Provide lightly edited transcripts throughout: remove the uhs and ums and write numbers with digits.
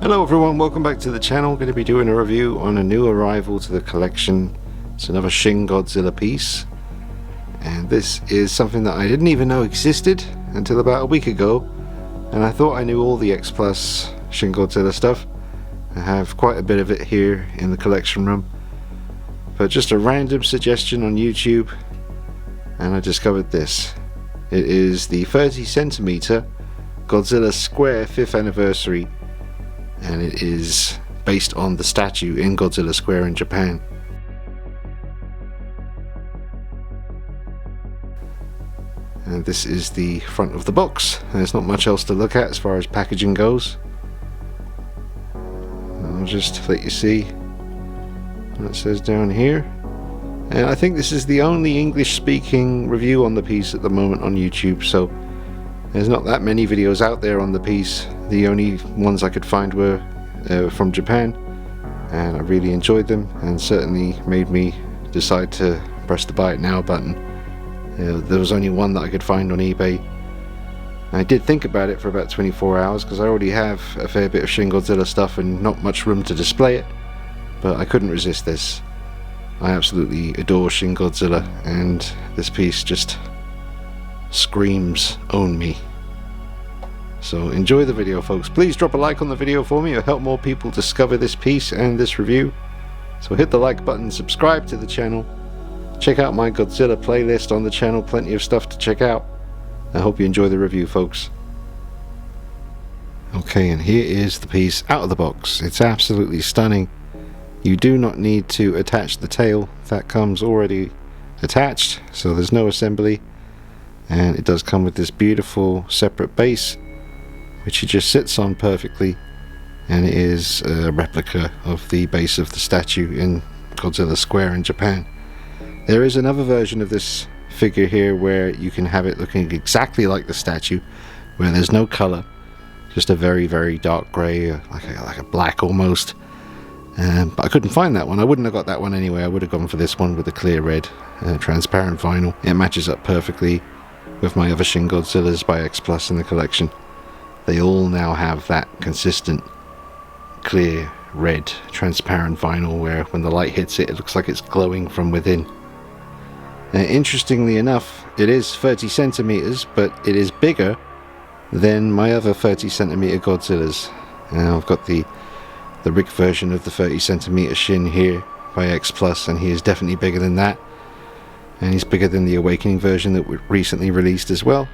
Hello everyone, welcome back to the channel. Going to be doing a review on a new arrival to the collection. It's another Shin Godzilla piece, and this is something that I didn't even know existed until about a week ago, and I thought I knew all the Xplus Shin Godzilla stuff. I have quite a bit of it here in the collection room, but just a random suggestion on YouTube and I discovered this. It is the 30cm Godzilla Square 5th anniversary, and it is based on the statue in Godzilla Square in Japan. And this is the front of the box. There's not much else to look at as far as packaging goes. I'll just let you see what it says down here. And I think this is the only English speaking review on the piece at the moment on YouTube, so there's not that many videos out there on the piece. The only ones I could find were from Japan, and I really enjoyed them and certainly made me decide to press the buy it now button. There was only one that I could find on eBay. I did think about it for about 24 hours because I already have a fair bit of Shin Godzilla stuff and not much room to display it, but I couldn't resist this. I absolutely adore Shin Godzilla, and this piece just screams own me. So enjoy the video, folks. Please drop a like on the video for me. It'll help more people discover this piece and this review. So hit the like button, subscribe to the channel, check out my Godzilla playlist on the channel. Plenty of stuff to check out. I hope you enjoy the review, folks. Okay, and here is the piece out of the box. It's absolutely stunning. You do not need to attach the tail. That comes already attached, so there's no assembly. And it does come with this beautiful separate base, which he just sits on perfectly, and it is a replica of the base of the statue in Godzilla Square in Japan. There is another version of this figure here where you can have it looking exactly like the statue, where there's no color, just a very, very dark gray, like a black almost. But I couldn't find that one. I wouldn't have got that one anyway. I would have gone for this one with the clear red transparent vinyl. It matches up perfectly with my other Shin Godzillas by Xplus in the collection. They all now have that consistent clear red transparent vinyl where when the light hits it, it looks like it's glowing from within. Interestingly enough, it is 30 centimeters, but it is bigger than my other 30 centimeter Godzillas. I've got the Rick version of the 30 centimeter Shin here by Xplus, and he is definitely bigger than that. And he's bigger than the Awakening version that we recently released as well.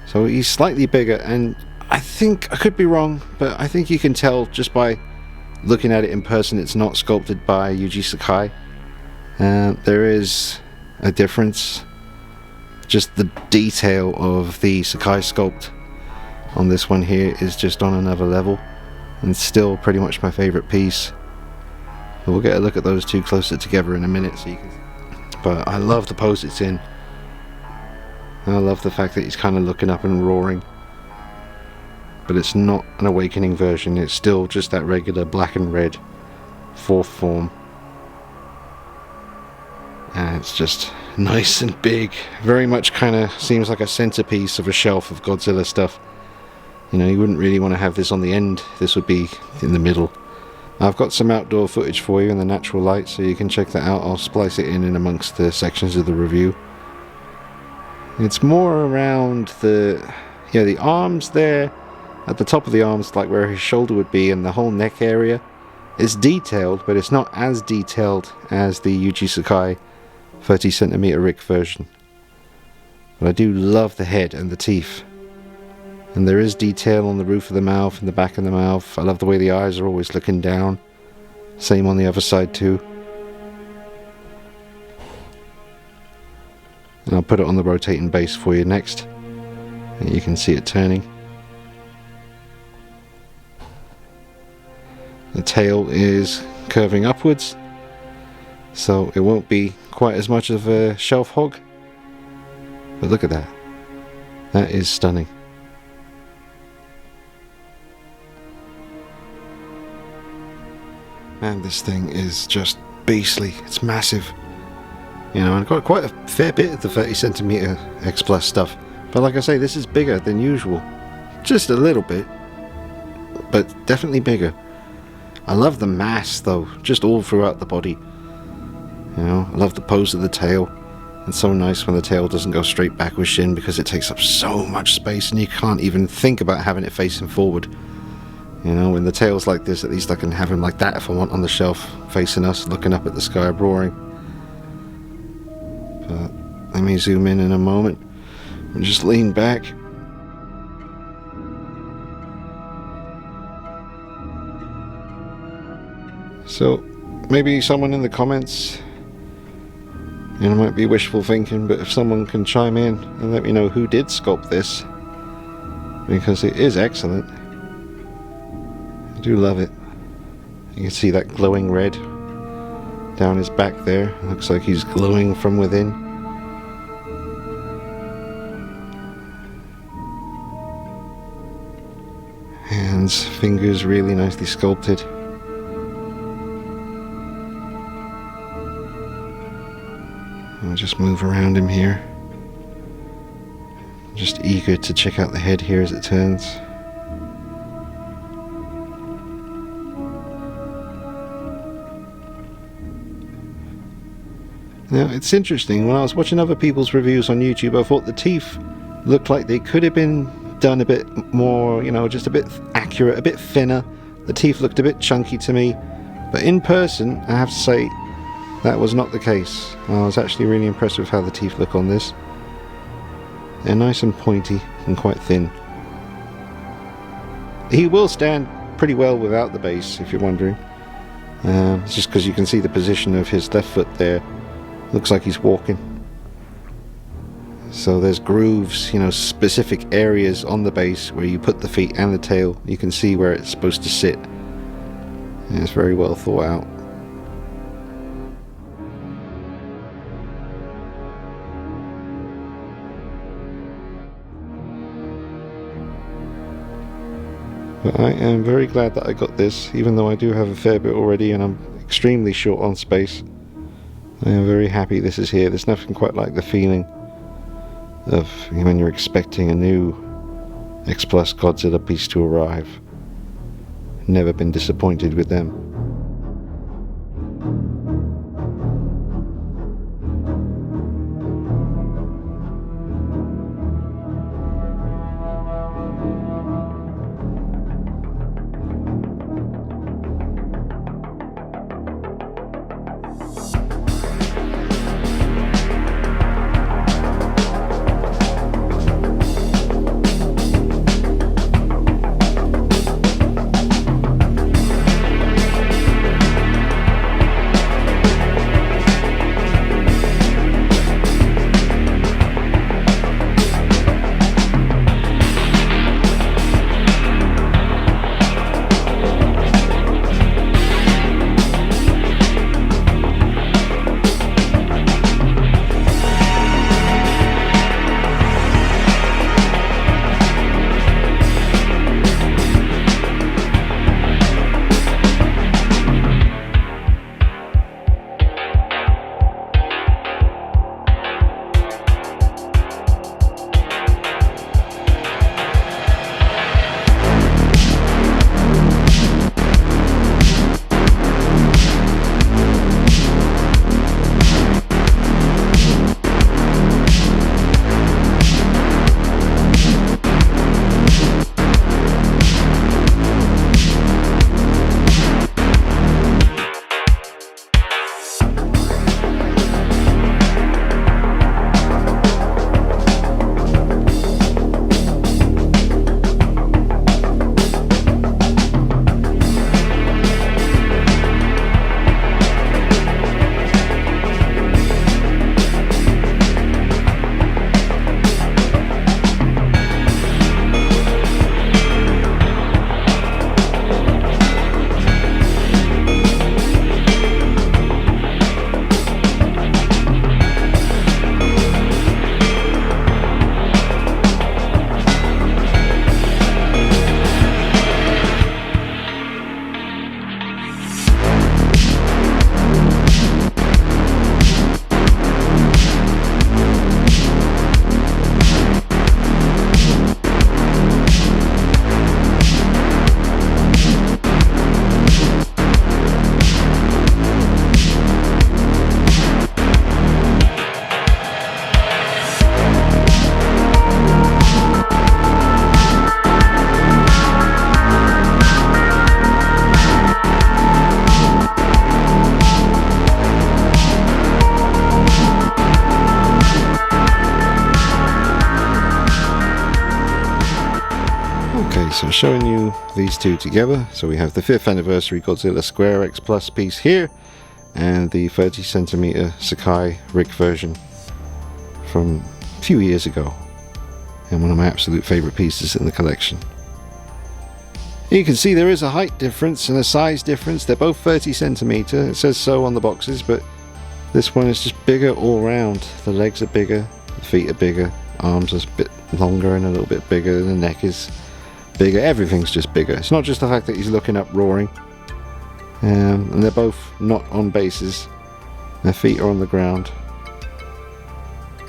So he's slightly bigger, and I think, I could be wrong, but I think you can tell just by looking at it in person it's not sculpted by Yuji Sakai. There is a difference. Just the detail of the Sakai sculpt on this one here is just on another level, and still pretty much my favorite piece. But we'll get a look at those two closer together in a minute so you can. But I love the pose it's in. I love the fact that he's kind of looking up and roaring. But it's not an Awakening version, it's still just that regular black and red fourth form. And it's just nice and big. Very much kind of seems like a centerpiece of a shelf of Godzilla stuff. You know, you wouldn't really want to have this on the end. This would be in the middle. I've got some outdoor footage for you in the natural light, so you can check that out. I'll splice it in amongst the sections of the review. It's more around the arms there. At the top of the arms, like where his shoulder would be, and the whole neck area. It's detailed, but it's not as detailed as the Yuji Sakai 30 centimeter Rick version. But I do love the head and the teeth. And there is detail on the roof of the mouth and the back of the mouth. I love the way the eyes are always looking down. Same on the other side too. And I'll put it on the rotating base for you next. And you can see it turning. The tail is curving upwards, so it won't be quite as much of a shelf hog. But look at that. That is stunning. Man, this thing is just beastly. It's massive. You know, I've got quite a fair bit of the 30 centimeter Xplus stuff. But like I say, this is bigger than usual. Just a little bit. But definitely bigger. I love the mass though, just all throughout the body. You know, I love the pose of the tail. It's so nice when the tail doesn't go straight back with Shin, because it takes up so much space and you can't even think about having it facing forward. You know, when the tail's like this, at least I can have him like that if I want, on the shelf, facing us, looking up at the sky, roaring. But let me zoom in a moment and just lean back. So, maybe someone in the comments, you know, might be wishful thinking, but if someone can chime in and let me know who did sculpt this, because it is excellent. I do love it. You can see that glowing red down his back there. It looks like he's glowing from within. Hands, fingers really nicely sculpted. I'll just move around him here. Just eager to check out the head here as it turns. Now, it's interesting, when I was watching other people's reviews on YouTube, I thought the teeth looked like they could have been done a bit more, you know, just a bit accurate, a bit thinner. The teeth looked a bit chunky to me, but in person, I have to say, that was not the case. I was actually really impressed with how the teeth look on this. They're nice and pointy and quite thin. He will stand pretty well without the base, if you're wondering. It's just because you can see the position of his left foot there. Looks like he's walking. So there's grooves, you know, specific areas on the base where you put the feet and the tail. You can see where it's supposed to sit. And it's very well thought out. But I am very glad that I got this, even though I do have a fair bit already and I'm extremely short on space. I am very happy this is here. There's nothing quite like the feeling of when you're expecting a new Xplus Godzilla piece to arrive. Never been disappointed with them. So showing you these two together. So we have the 5th anniversary Godzilla Square Xplus piece here, and the 30cm Sakai rig version from a few years ago, and one of my absolute favourite pieces in the collection. You can see there is a height difference and a size difference. They're both 30cm. It says so on the boxes, but this one is just bigger all round. The legs are bigger, the feet are bigger, arms are a bit longer and a little bit bigger, the neck is bigger, everything's just bigger. It's not just the fact that he's looking up roaring. And they're both not on bases. Their feet are on the ground.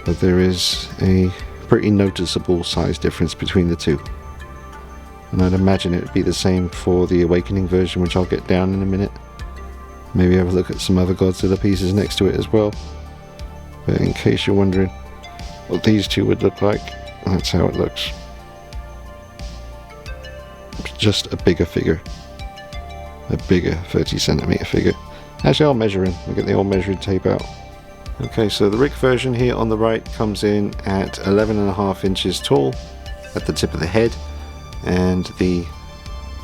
But there is a pretty noticeable size difference between the two. And I'd imagine it would be the same for the Awakening version, which I'll get down in a minute. Maybe have a look at some other Godzilla pieces next to it as well. But in case you're wondering what these two would look like, that's how it looks. Just a bigger figure. A bigger 30cm figure. Actually, I'll measure in. We'll get the old measuring tape out. Okay, so the rig version here on the right comes in at 11.5 inches tall at the tip of the head, and the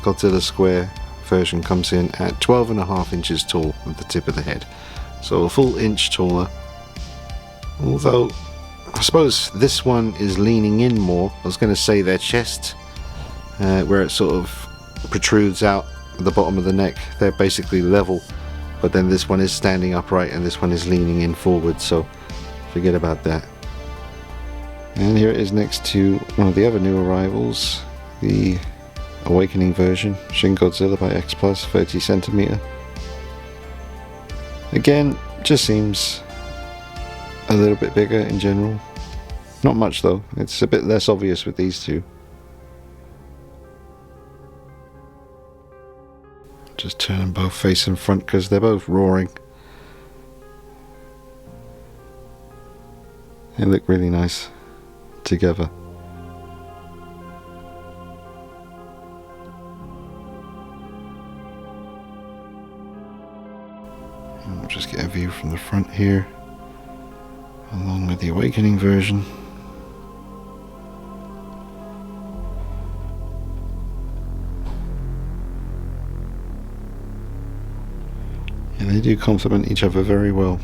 Godzilla Square version comes in at 12.5 inches tall at the tip of the head. So a full inch taller. Although, I suppose this one is leaning in more. I was going to say their chest, where it sort of protrudes out at the bottom of the neck, they're basically level, but then this one is standing upright and this one is leaning in forward, so forget about that. And here it is next to one of the other new arrivals, the Awakening version, Shin Godzilla by Xplus, 30cm. Again, just seems a little bit bigger in general. Not much though, it's a bit less obvious with these two. Just turn them both facing front because they're both roaring. They look really nice together. And we'll just get a view from the front here, along with the Awakening version. And they do complement each other very well.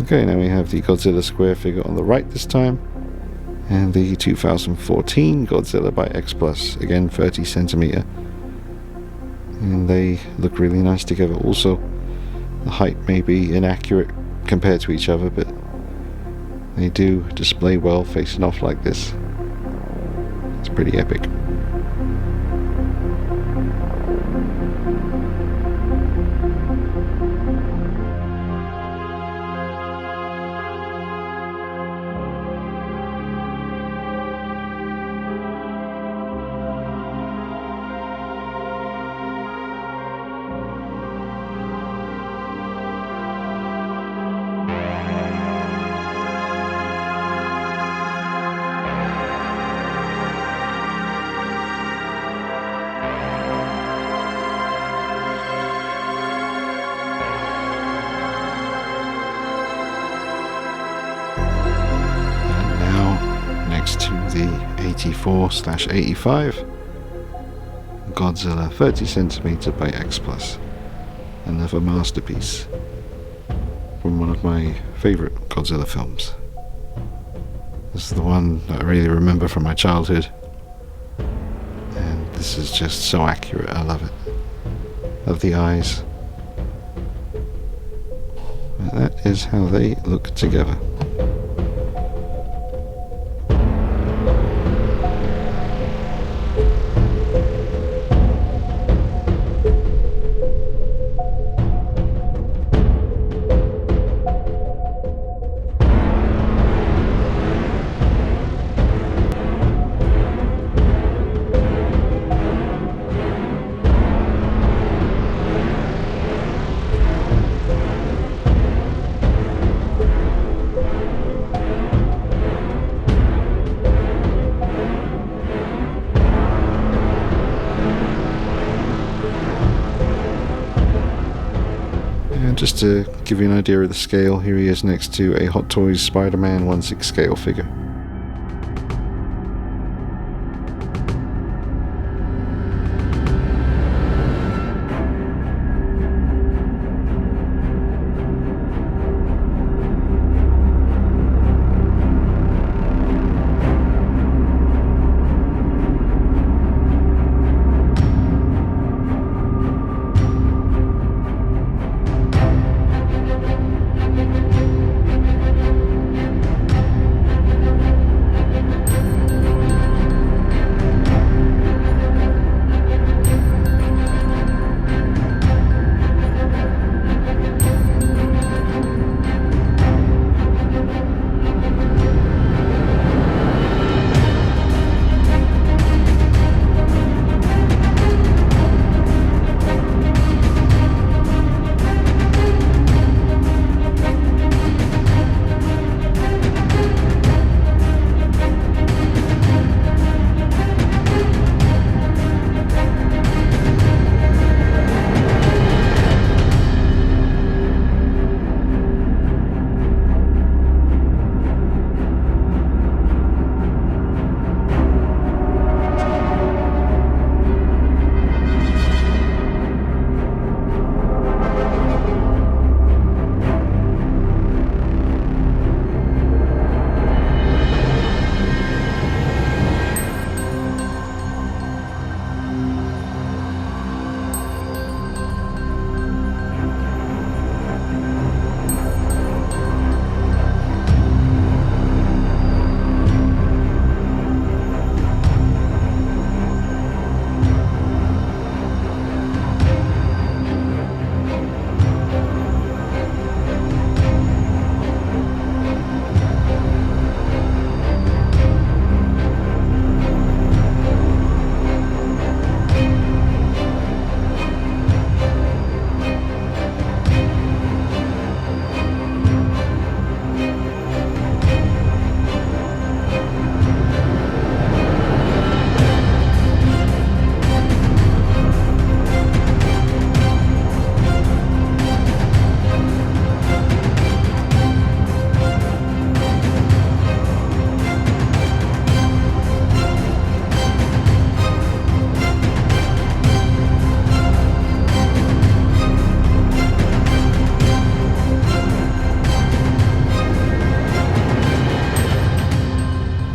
Okay, now we have the Godzilla Square figure on the right this time, and the 2014 Godzilla by Xplus, again 30cm. And they look really nice together also. The height may be inaccurate compared to each other, but they do display well facing off like this. It's pretty epic. To the 84/85 Godzilla 30cm by Xplus, another masterpiece from one of my favourite Godzilla films. This is the one that I really remember from my childhood, and this is just so accurate. I love it. Love the eyes. And that is how they look together. just to give you an idea of the scale, here he is next to a Hot Toys Spider-Man 1/6 scale figure.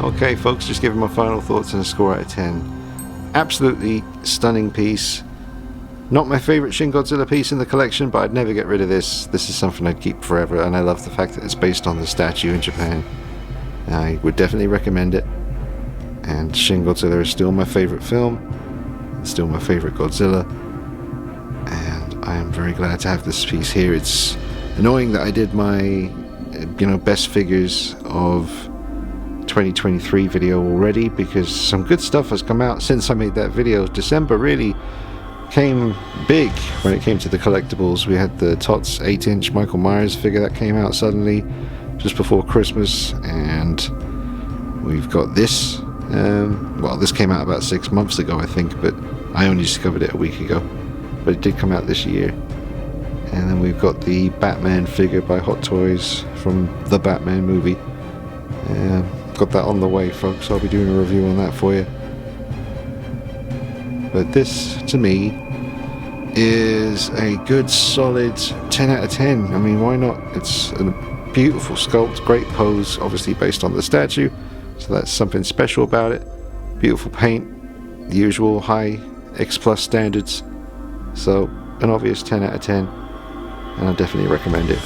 Okay folks, just giving my final thoughts and a score out of 10. Absolutely stunning piece. Not my favourite Shin Godzilla piece in the collection, but I'd never get rid of this. This is something I'd keep forever, and I love the fact that it's based on the statue in Japan. I would definitely recommend it. And Shin Godzilla is still my favourite film. It's still my favourite Godzilla. And I am very glad to have this piece here. It's annoying that I did my best figures of 2023 video already, because some good stuff has come out since I made that video. December really came big when it came to the collectibles. We had the TOTS 8-inch Michael Myers figure that came out suddenly just before Christmas, and we've got this. Well, this came out about 6 months ago, I think, but I only discovered it a week ago. But it did come out this year. And then we've got the Batman figure by Hot Toys from the Batman movie. Got that on the way, folks. I'll be doing a review on that for you. But this, to me, is a good solid 10 out of 10. I mean, why not? It's a beautiful sculpt, great pose, obviously based on the statue, so that's something special about it. Beautiful paint, the usual high Xplus standards. So an obvious 10 out of 10, and I definitely recommend it.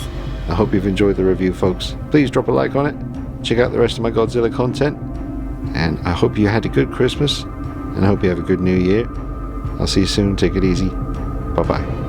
I hope you've enjoyed the review, folks. Please drop a like on it. Check out the rest of my Godzilla content, and I hope you had a good Christmas, and I hope you have a good New Year. I'll see you soon. Take it easy. Bye bye.